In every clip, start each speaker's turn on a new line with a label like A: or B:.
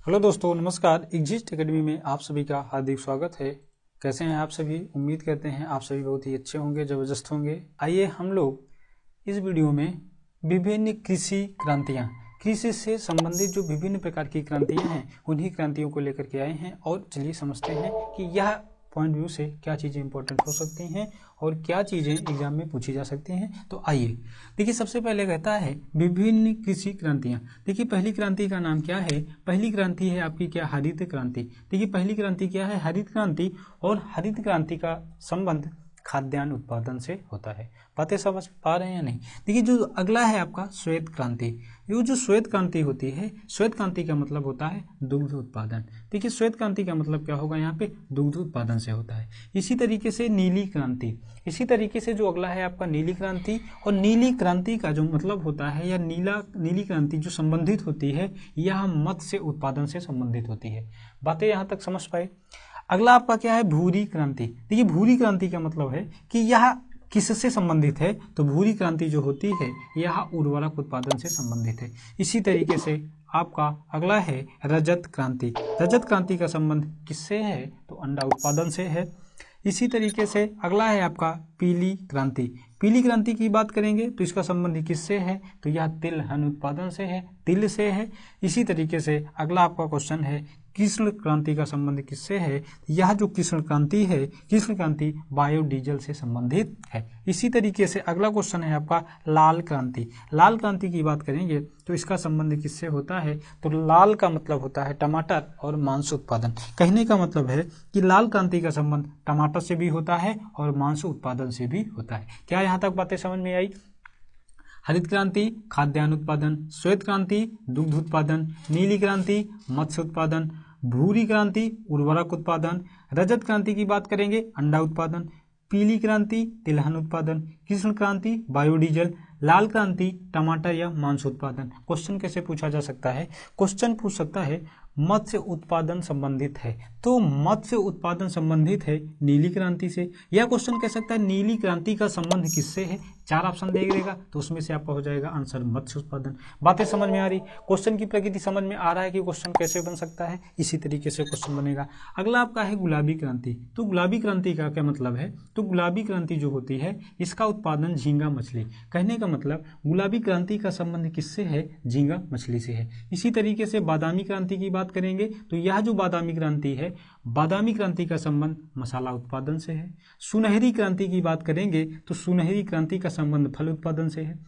A: Hello दोस्तों, नमस्कार। Exist academy में आप सभी का हार्दिक स्वागत है। कैसे हैं आप सभी? उम्मीद करते हैं आप सभी बहुत ही अच्छे होंगे, ज़बरदस्त होंगे। आइए हम लोग इस वीडियो में विभिन्न कृषि क्रांतियाँ, कृषि से संबंधित जो विभिन्न प्रकार की क्रांतियाँ हैं उन्हीं क्रांतियों को लेकर के आए हैं। और चलिए समझते हैं कि यह पॉइंट व्यू से क्या चीज़ें इंपॉर्टेंट हो सकती हैं और क्या चीज़ें एग्जाम में पूछी जा सकती हैं। तो आइए देखिए, सबसे पहले कहता है विभिन्न कृषि क्रांतियाँ। देखिए पहली क्रांति का नाम क्या है? पहली क्रांति है आपकी क्या? हरित क्रांति। देखिए पहली क्रांति क्या है? हरित क्रांति। और हरित क्रांति का संबंध खाद्यान्न उत्पादन से होता है। बातें समझ पा रहे हैं या नहीं? देखिए जो अगला है आपका श्वेत क्रांति। ये जो श्वेत क्रांति होती है, श्वेत क्रांति का मतलब होता है दुग्ध उत्पादन। देखिए श्वेत क्रांति का मतलब क्या होगा? यहाँ पे दुग्ध उत्पादन से होता है। इसी तरीके से नीली क्रांति। इसी तरीके से जो अगला है आपका नीली क्रांति। और नीली क्रांति का जो मतलब होता है या नीली क्रांति जो संबंधित होती है, यह मत्स्य उत्पादन से संबंधित होती है। बातें यहाँ तक समझ पाए? अगला आपका क्या है? भूरी क्रांति। देखिए भूरी क्रांति का मतलब है कि यह किससे संबंधित है? तो भूरी क्रांति जो होती है यह उर्वरक उत्पादन से संबंधित है। इसी तरीके से आपका अगला है रजत क्रांति। रजत क्रांति का संबंध किससे है? तो अंडा उत्पादन से है। इसी तरीके से अगला है आपका पीली क्रांति। पीली क्रांति की बात करेंगे तो इसका संबंध किससे है? तो यह तिलहन उत्पादन से है, तिल से है। इसी तरीके से अगला आपका क्वेश्चन है कृष्ण क्रांति का संबंध किससे है? यह जो कृष्ण क्रांति है, कृष्ण क्रांति बायोडीजल से संबंधित है। इसी तरीके से अगला क्वेश्चन है आपका लाल क्रांति। लाल क्रांति की बात करेंगे तो इसका संबंध किससे होता है? तो लाल का मतलब होता है टमाटर और मांस उत्पादन। कहने का मतलब है कि लाल क्रांति का संबंध टमाटर से भी होता है और मांस उत्पादन से भी होता है। क्या यहाँ तक बातें समझ में आई? हरित क्रांति खाद्यान्न उत्पादन, श्वेत क्रांति दुग्ध उत्पादन, नीली क्रांति मत्स्य उत्पादन, भूरी क्रांति उर्वरक उत्पादन, रजत क्रांति की बात करेंगे अंडा उत्पादन, पीली क्रांति तिलहन उत्पादन, कृष्ण क्रांति बायोडीजल, लाल क्रांति टमाटर या मांस उत्पादन। क्वेश्चन कैसे पूछा जा सकता है? क्वेश्चन पूछ सकता है मत्स्य उत्पादन संबंधित है तो मत्स्य उत्पादन संबंधित है नीली क्रांति से। यह क्वेश्चन कह सकता है नीली क्रांति का संबंध किससे है? 4 ऑप्शन दे देगा तो उसमें से आपका हो जाएगा आंसर मत्स्य उत्पादन। बातें समझ में आ रही? क्वेश्चन की प्रकृति समझ में आ रहा है कि क्वेश्चन कैसे बन सकता है? इसी तरीके से क्वेश्चन बनेगा। अगला आपका है गुलाबी क्रांति। तो गुलाबी क्रांति का क्या मतलब है? तो गुलाबी क्रांति जो होती है इसका उत्पादन झींगा मछली। कहने का मतलब गुलाबी क्रांति का संबंध किससे है? झींगा मछली से है। इसी तरीके से बादामी क्रांति की बात करेंगे तो यह जो बादामी क्रांति है, बादामी क्रांति का संबंध मसाला उत्पादन से है। सुनहरी क्रांति की बात करेंगे तो सुनहरी क्रांति का संबंध फल उत्पादन से है।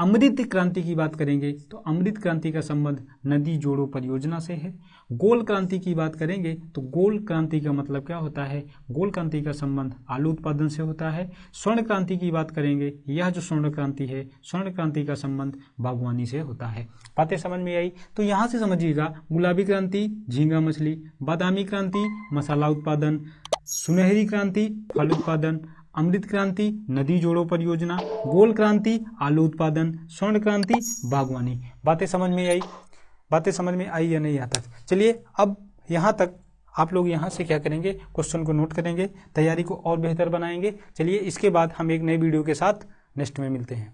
A: अमृत क्रांति की बात करेंगे तो अमृत क्रांति का संबंध नदी जोड़ो परियोजना से है। गोल क्रांति की बात करेंगे तो गोल क्रांति का मतलब क्या होता है? गोल क्रांति का संबंध आलू उत्पादन से होता है। स्वर्ण क्रांति की बात करेंगे, यह जो स्वर्ण क्रांति है, स्वर्ण क्रांति का संबंध बागवानी से होता है। बातें समझ में आई? तो यहाँ से समझिएगा गुलाबी क्रांति झींगा मछली, बादामी क्रांति मसाला उत्पादन, सुनहरी क्रांति फल उत्पादन, अमृत क्रांति नदी जोड़ो परियोजना, गोल क्रांति आलू उत्पादन, स्वर्ण क्रांति बागवानी। बातें समझ में आई? बातें समझ में आई या नहीं यहाँ तक? चलिए अब यहाँ तक आप लोग यहाँ से क्या करेंगे? क्वेश्चन को नोट करेंगे, तैयारी को और बेहतर बनाएंगे। चलिए इसके बाद हम एक नए वीडियो के साथ नेक्स्ट में मिलते हैं।